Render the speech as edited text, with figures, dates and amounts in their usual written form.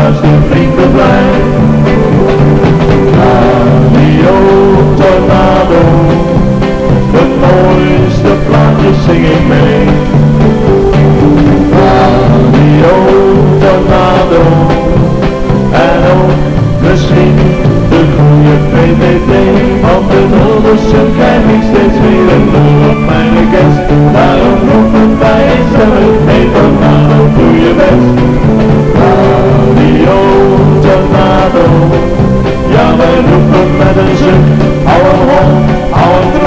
luister vrienden blij. Radio Tornado, de mooiste plaatjes zing ik mee. Radio Tornado, en ook misschien de goede PVV. Want de Hilversum krijg ik steeds weer een doel op mijn orkest. Daarom roepen wij stemmen, hey Tornado, doe je best. Radio Tornado, ja wij roepen met een zucht, hou hem rond, hou hem